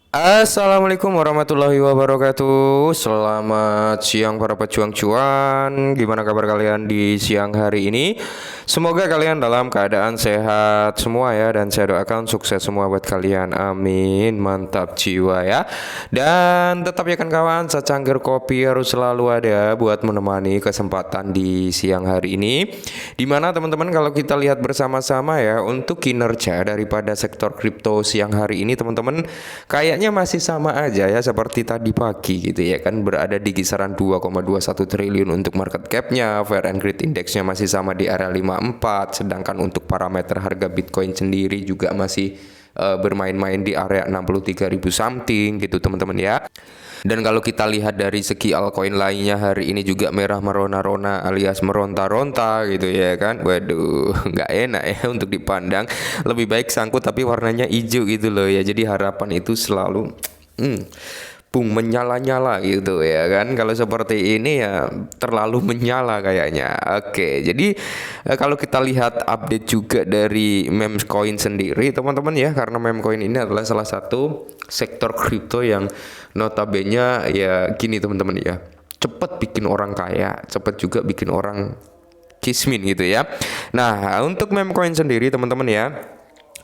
Assalamualaikum warahmatullahi wabarakatuh. Selamat siang para pejuang cuan. Gimana kabar kalian di siang hari ini? Semoga kalian dalam keadaan sehat semua ya, dan saya doakan sukses semua buat kalian. Amin. Mantap jiwa ya. Dan tetap ya kan kawan, secangkir kopi harus selalu ada buat menemani kesempatan di siang hari ini. Dimana teman-teman, kalau kita lihat bersama-sama ya, untuk kinerja daripada sektor kripto siang hari ini teman-teman, kayaknya masih sama aja ya seperti tadi pagi gitu ya kan, berada di kisaran 2,21 triliun untuk market capnya. Fair and Greed Indexnya masih sama di area 54, sedangkan untuk parameter harga Bitcoin sendiri juga masih bermain-main di area 63.000 something gitu teman-teman ya. Dan kalau kita lihat dari segi altcoin lainnya, hari ini juga merah merona-rona alias meronta-ronta gitu ya kan. Waduh, nggak enak ya untuk dipandang. Lebih baik sangkut tapi warnanya hijau gitu loh ya. Jadi harapan itu selalu bung menyala-nyala gitu ya kan. Kalau seperti ini ya terlalu menyala kayaknya. Oke, jadi kalau kita lihat update juga dari meme coin sendiri teman-teman ya, karena meme coin ini adalah salah satu sektor kripto yang notabene ya gini teman-teman ya, cepet bikin orang kaya, cepet juga bikin orang kismin gitu ya. Nah, untuk meme coin sendiri teman-teman ya,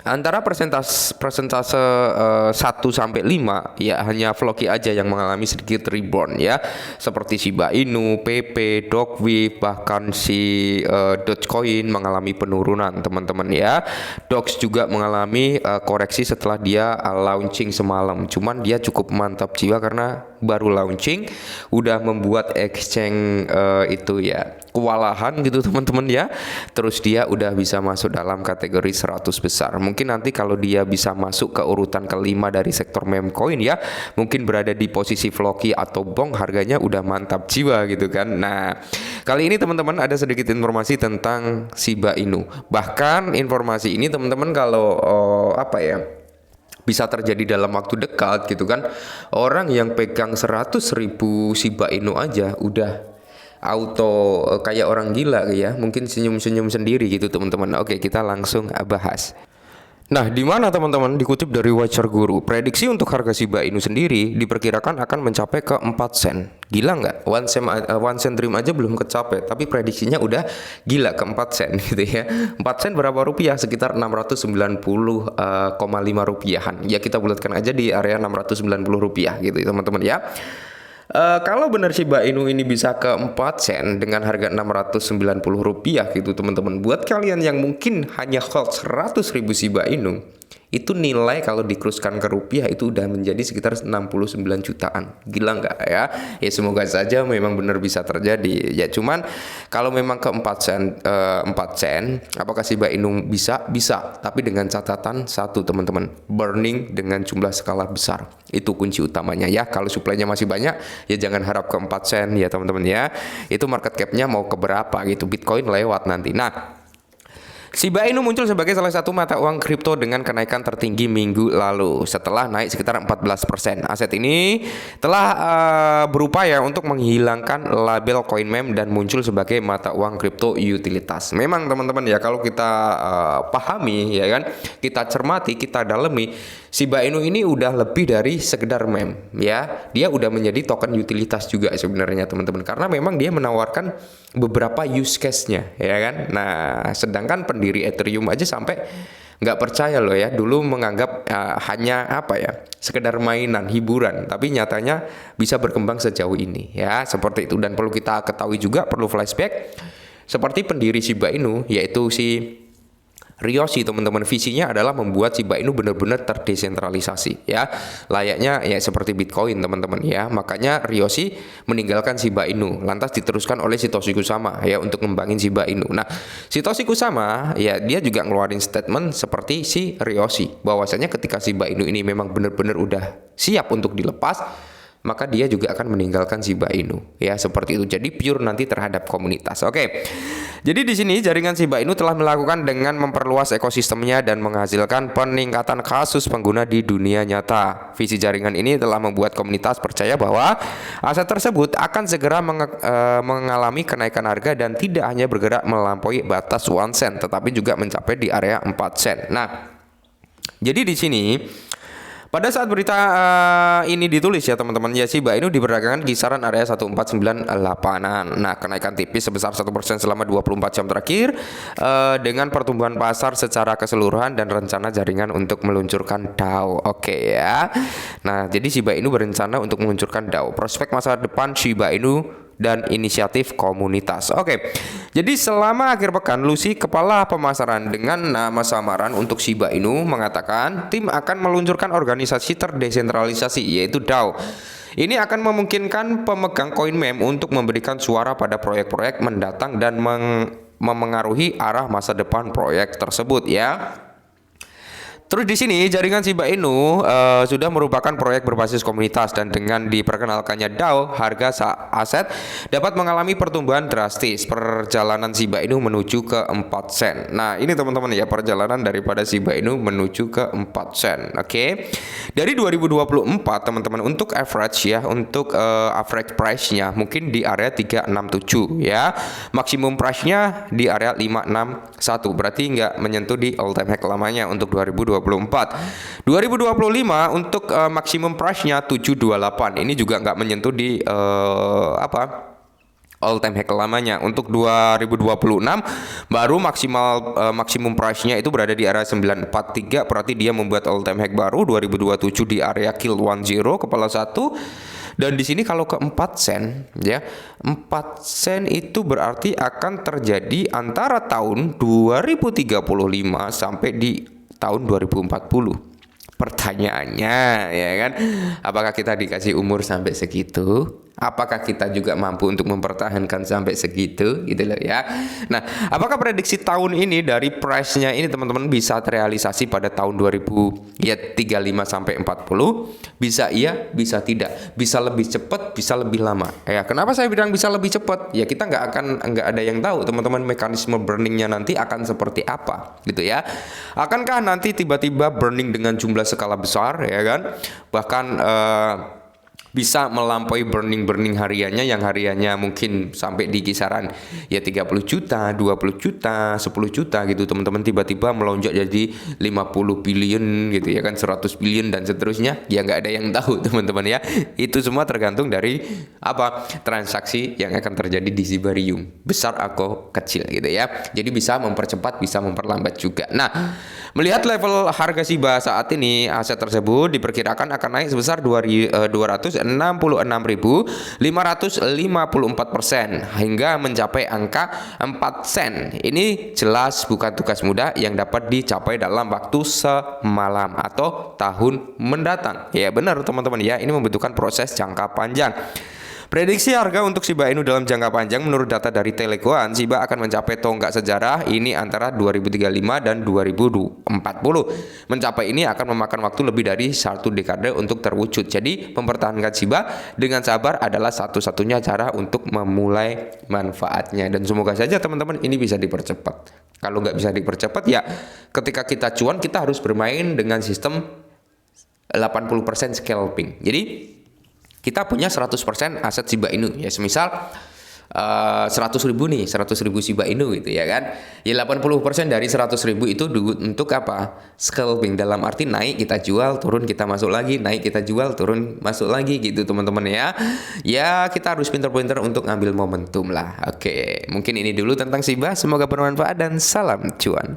antara persentase 1 sampai 5 ya, hanya Floki aja yang mengalami sedikit reborn ya, seperti Shiba Inu, PP, Dogwify, bahkan si Dogecoin mengalami penurunan teman-teman ya. Dox juga mengalami koreksi setelah dia launching semalam. Cuman dia cukup mantap jiwa karena baru launching udah membuat exchange itu ya kewalahan gitu teman-teman ya. Terus dia udah bisa masuk dalam kategori 100 besar. Mungkin nanti kalau dia bisa masuk ke urutan kelima dari sektor meme coin ya, mungkin berada di posisi Floki atau Bong, harganya udah mantap jiwa gitu kan. Nah, kali ini teman-teman ada sedikit informasi tentang Shiba Inu. Bahkan informasi ini teman-teman kalau apa ya, bisa terjadi dalam waktu dekat gitu kan. Orang yang pegang 100.000 Shiba Inu aja udah auto kayak orang gila ya, mungkin senyum-senyum sendiri gitu teman-teman. Oke, kita langsung bahas. Nah, di mana teman-teman, dikutip dari Watcher Guru, prediksi untuk harga Shiba Inu sendiri diperkirakan akan mencapai ke 4 sen. Gila nggak? One cent dream aja belum kecapai, tapi prediksinya udah gila ke 4 sen gitu ya. 4 sen berapa rupiah? Sekitar 690,5 rupiahan. Ya kita bulatkan aja di area 690 rupiah gitu teman-teman ya. Kalau benar Shiba Inu ini bisa ke 4 sen dengan harga 690 rupiah gitu teman-teman. Buat kalian yang mungkin hanya hold 100.000 Shiba Inu, itu nilai kalau dikruskan ke rupiah itu udah menjadi sekitar 69 jutaan. Gila nggak ya? Ya semoga saja memang benar bisa terjadi. Ya cuman kalau memang ke 4 sen, apakah Shiba Inu bisa? Bisa, tapi dengan catatan satu teman-teman, burning dengan jumlah skala besar. Itu kunci utamanya ya. Kalau suplainya masih banyak, ya jangan harap ke 4 sen ya teman-teman ya. Itu market capnya mau ke berapa gitu. Bitcoin lewat nanti. Nah, Shiba Inu muncul sebagai salah satu mata uang kripto dengan kenaikan tertinggi minggu lalu setelah naik sekitar 14%. Aset ini telah berupaya untuk menghilangkan label coin meme dan muncul sebagai mata uang kripto utilitas. Memang teman-teman ya, kalau kita pahami ya kan, kita cermati, kita dalami, Shiba Inu ini udah lebih dari sekedar meme ya. Dia udah menjadi token utilitas juga sebenarnya teman-teman, karena memang dia menawarkan beberapa use case-nya ya kan. Nah, sedangkan pendiri Ethereum aja sampai nggak percaya loh ya, dulu menganggap hanya apa ya, sekedar mainan hiburan, tapi nyatanya bisa berkembang sejauh ini ya, seperti itu. Dan perlu kita ketahui juga, perlu flashback, seperti pendiri Shiba Inu yaitu si Ryoshi teman-teman, visinya adalah membuat Shiba Inu benar-benar terdesentralisasi ya, layaknya ya seperti Bitcoin teman-teman ya. Makanya Ryoshi meninggalkan Shiba Inu, lantas diteruskan oleh Satoshi Kusama ya untuk ngembangin Shiba Inu. Nah, Satoshi Kusama ya dia juga ngeluarin statement seperti si Ryoshi, bahwasanya ketika Shiba Inu ini memang benar-benar udah siap untuk dilepas, maka dia juga akan meninggalkan Shiba Inu ya, seperti itu. Jadi pure nanti terhadap komunitas. Oke. Jadi di sini jaringan Shiba Inu telah melakukan dengan memperluas ekosistemnya dan menghasilkan peningkatan kasus pengguna di dunia nyata. Visi jaringan ini telah membuat komunitas percaya bahwa aset tersebut akan segera mengalami kenaikan harga dan tidak hanya bergerak melampaui batas 1 sen tetapi juga mencapai di area 4 sen. Nah, jadi di sini Pada saat berita ini ditulis ya teman-teman, ya Shiba Inu diperdagangkan kisaran area 1498-an. Nah, kenaikan tipis sebesar 1% selama 24 jam terakhir dengan pertumbuhan pasar secara keseluruhan dan rencana jaringan untuk meluncurkan DAO. Oke ya. Nah, jadi Shiba Inu berencana untuk meluncurkan DAO. Prospek masa depan Shiba Inu dan inisiatif komunitas. Oke. Jadi selama akhir pekan, Lucy, kepala pemasaran dengan nama samaran untuk Shiba Inu, mengatakan tim akan meluncurkan organisasi terdesentralisasi yaitu DAO. Ini akan memungkinkan pemegang koin meme untuk memberikan suara pada proyek-proyek mendatang dan memengaruhi arah masa depan proyek tersebut ya. Terus di sini jaringan Shiba Inu sudah merupakan proyek berbasis komunitas dan dengan diperkenalkannya DAO, harga aset dapat mengalami pertumbuhan drastis. Perjalanan Shiba Inu menuju ke 4 sen. Nah, ini teman-teman ya, perjalanan daripada Shiba Inu menuju ke 4 sen. Oke. Dari 2024 teman-teman, untuk average ya, untuk average price-nya mungkin di area 367 ya. Maksimum price-nya di area 561. Berarti nggak menyentuh di all time high lamanya untuk 2024. 2025 untuk maksimum price-nya 728. Ini juga nggak menyentuh di all time high lamanya. Untuk 2026 baru maksimum price-nya itu berada di area 943. Berarti dia membuat all time high baru 2027 di area kill 10 kepala 1. Dan di sini kalau ke 4 sen ya, 4 sen itu berarti akan terjadi antara tahun 2035 sampai di tahun 2040. Pertanyaannya ya kan, apakah kita dikasih umur sampai segitu? Apakah kita juga mampu untuk mempertahankan sampai segitu gitu loh ya. Nah, apakah prediksi tahun ini dari price-nya ini teman-teman bisa terrealisasi pada tahun 2035 sampai 40? Bisa iya, bisa tidak. Bisa lebih cepat, bisa lebih lama. Ya, kenapa saya bilang bisa lebih cepat? Ya kita nggak ada yang tahu teman-teman mekanisme burningnya nanti akan seperti apa gitu ya. Akankah nanti tiba-tiba burning dengan jumlah skala besar ya kan? Bahkan bisa melampaui burning hariannya yang hariannya mungkin sampai di kisaran ya 30 juta, 20 juta, 10 juta gitu teman-teman, tiba-tiba melonjak jadi 50 billion gitu ya kan, 100 billion dan seterusnya. Ya nggak ada yang tahu teman-teman ya. Itu semua tergantung dari transaksi yang akan terjadi di Shibarium, besar atau kecil gitu ya. Jadi bisa mempercepat, bisa memperlambat juga. Nah, melihat level harga Shiba saat ini, aset tersebut diperkirakan akan naik sebesar 266.554% hingga mencapai angka 4 sen. Ini jelas bukan tugas mudah yang dapat dicapai dalam waktu semalam atau tahun mendatang. Ya benar teman-teman ya, ini membutuhkan proses jangka panjang. Prediksi harga untuk Shiba Inu dalam jangka panjang menurut data dari Teleguan, Shiba akan mencapai tonggak sejarah ini antara 2035 dan 2040. Mencapai ini akan memakan waktu lebih dari 1 dekade untuk terwujud. Jadi mempertahankan Shiba dengan sabar adalah satu-satunya cara untuk memulai manfaatnya. Dan semoga saja teman-teman ini bisa dipercepat. Kalau nggak bisa dipercepat ya ketika kita cuan kita harus bermain dengan sistem 80% scalping. Jadi kita punya 100% aset Shiba Inu ya, semisal 100.000 nih, 100.000 Shiba Inu gitu ya kan. Ya 80% dari 100.000 itu untuk apa? Scalping, dalam arti naik kita jual, turun kita masuk lagi, naik kita jual, turun masuk lagi gitu teman-teman ya. Ya kita harus pintar-pintar untuk ngambil momentum lah. Oke, mungkin ini dulu tentang Shiba, semoga bermanfaat dan salam cuan.